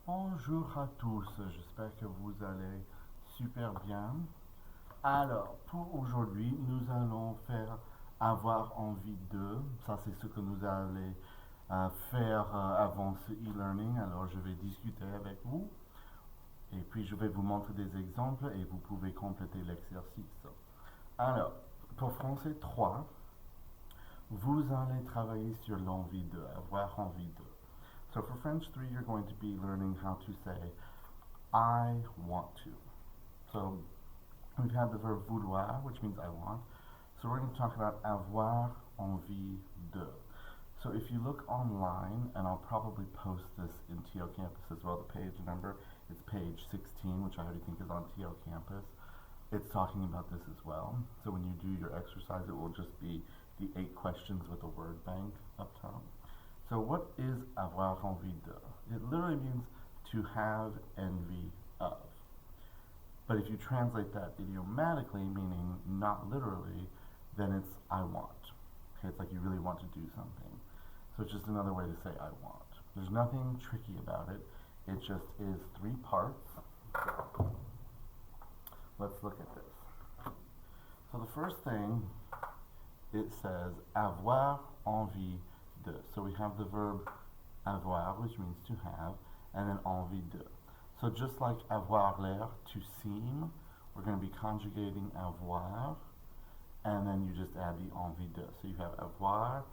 Bonjour à tous, j'espère que vous allez super bien. Alors, pour aujourd'hui, nous allons faire avoir envie de. Ça, c'est ce que nous allons faire avant ce e-learning. Alors, je vais discuter avec vous et puis je vais vous montrer des exemples et vous pouvez compléter l'exercice. Alors, pour français 3, vous allez travailler sur l'envie de, avoir envie de. So for French 3, you're going to be learning how to say I want to. So we've had the verb vouloir, which means I want. So we're going to talk about avoir envie de. So if you look online, and I'll probably post this in TO Campus as well, the page number is page 16, which I already think is on TO Campus. It's talking about this as well. So when you do your exercise, it will just be the 8 questions with a word bank up top. So what is avoir envie de? It literally means to have envy of. But if you translate that idiomatically, meaning not literally, then it's I want. Okay, it's like you really want to do something. So it's just another way to say I want. There's nothing tricky about it. It just is 3 parts. Let's look at this. So the first thing, it says avoir envie de. So we have the verb avoir, which means to have, and then envie de. So just like avoir l'air, to seem, we're going to be conjugating avoir, and then you just add the envie de. So you have avoir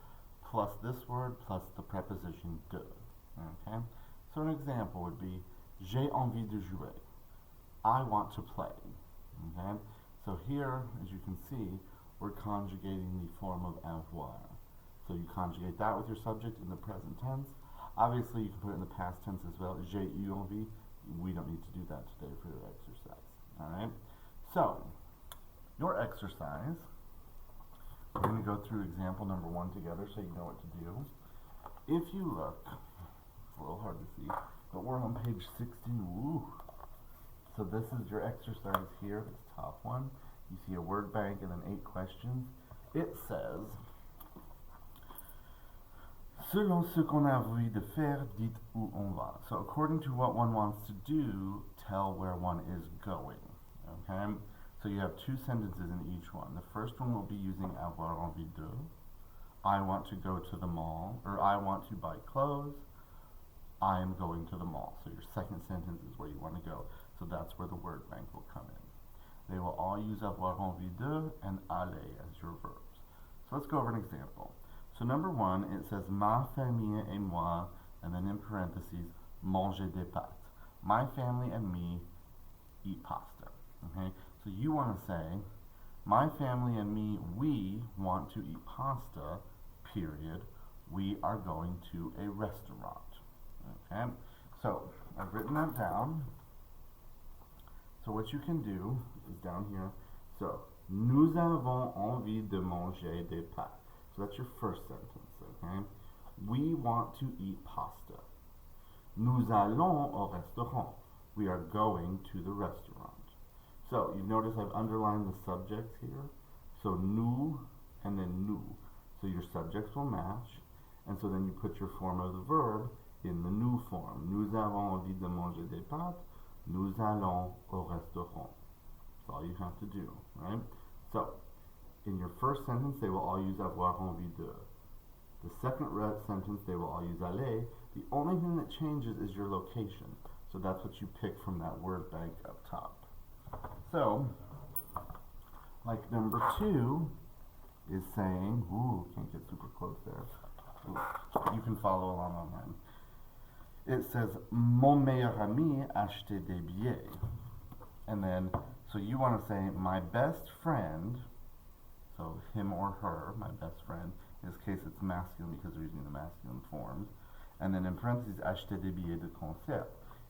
plus this word plus the preposition de. Okay? So an example would be j'ai envie de jouer. I want to play. Okay? So here, as you can see, we're conjugating the form of avoir. So you conjugate that with your subject in the present tense. Obviously, you can put it in the past tense as well. J'ai eu envie. We don't need to do that today for your exercise. Alright? So, your exercise, we're going to go through example number 1 together so you know what to do. If you look, it's a little hard to see, but we're on page 16. Woo. So this is your exercise here, this top one. You see a word bank and then 8 questions. It says, selon ce qu'on a envie de faire, dites où on va. So according to what one wants to do, tell where one is going. Okay? So you have 2 sentences in each one. The first one will be using avoir envie de. I want to go to the mall, or I want to buy clothes. I am going to the mall. So your second sentence is where you want to go. So that's where the word bank will come in. They will all use avoir envie de and aller as your verbs. So let's go over an example. So number 1, it says ma famille et moi, and then in parentheses, manger des pâtes. My family and me eat pasta. Okay? So you want to say, my family and me, we want to eat pasta, period. We are going to a restaurant. Okay? So I've written that down. So what you can do is down here. So, nous avons envie de manger des pâtes. So that's your first sentence, okay? We want to eat pasta. Nous allons au restaurant. We are going to the restaurant. So, you've noticed I've underlined the subjects here. So, nous and then nous. So your subjects will match. And so then you put your form of the verb in the nous form. Nous avons envie de manger des pâtes. Nous allons au restaurant. That's all you have to do, right? So, in your first sentence, they will all use avoir envie de. The second sentence, they will all use aller. The only thing that changes is your location. So that's what you pick from that word bank up top. So, like number 2 is saying, ooh, can't get super close there. Ooh, you can follow along online. It says, mon meilleur ami acheté des billets. And then, so you want to say, my best friend, so him or her, my best friend. In this case, it's masculine because we're using the masculine forms. And then in parentheses, acheter des billets de concert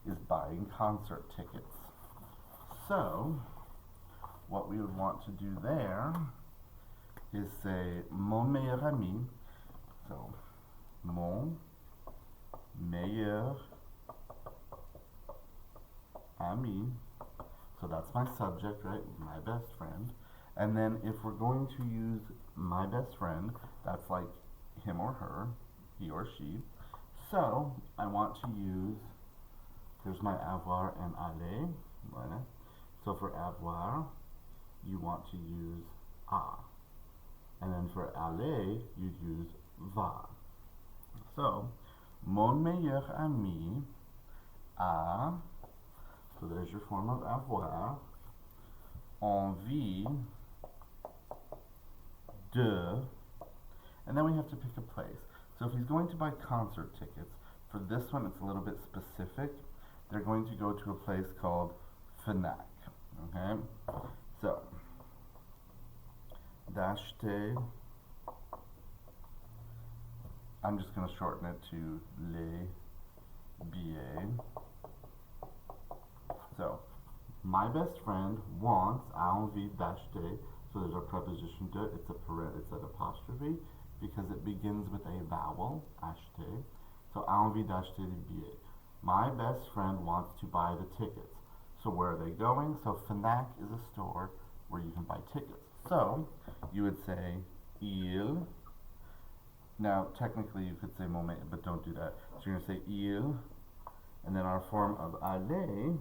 is buying concert tickets. So, what we would want to do there is say, mon meilleur ami. So, mon meilleur ami. So that's my subject, right? My best friend. And then if we're going to use my best friend, that's like him or her, he or she. So I want to use Here's my avoir and aller. Voilà. So for avoir, you want to use a. And then for aller, you'd use va. So, mon meilleur ami a, so there's your form of avoir, envie de, and then we have to pick a place. So if he's going to buy concert tickets, for this one it's a little bit specific. They're going to go to a place called Fnac. Okay? So, d'acheter, I'm just going to shorten it to les billets. So, my best friend wants, a envie d'acheter, so there's a preposition de, it's an apostrophe, because it begins with a vowel, acheter. So, a envie d'acheter les billets. My best friend wants to buy the tickets. So where are they going? So Fnac is a store where you can buy tickets. So you would say il. Now technically you could say moment, but don't do that. So you're going to say il, and then our form of aller,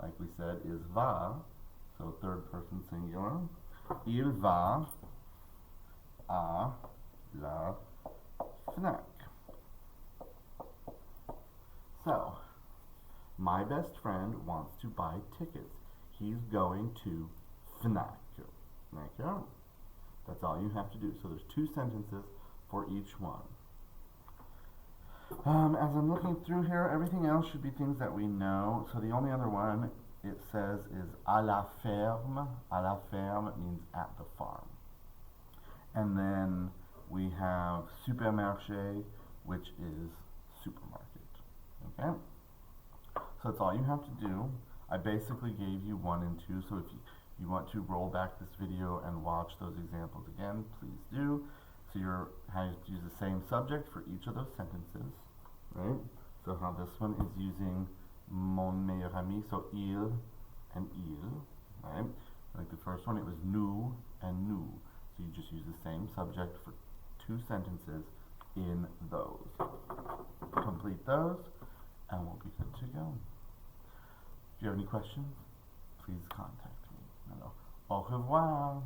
like we said, is va. So third person singular. Il va à la Fnac. So, my best friend wants to buy tickets. He's going to Fnac. Okay? That's all you have to do. So there's 2 sentences for each one. As I'm looking through here, everything else should be things that we know. So the only other one it says is à la ferme. À la ferme means at the farm. And then we have supermarché, which is supermarket. Okay? So that's all you have to do. I basically gave you 1 and 2, so if you want to roll back this video and watch those examples again, please do. So you're having to use the same subject for each of those sentences, right? So how this one is using mon meilleur ami, so il and il, right? Like the first one, it was nous and nous. So you just use the same subject for 2 sentences in those. Complete those, and we'll be good to go. If you have any questions, please contact me. Au revoir.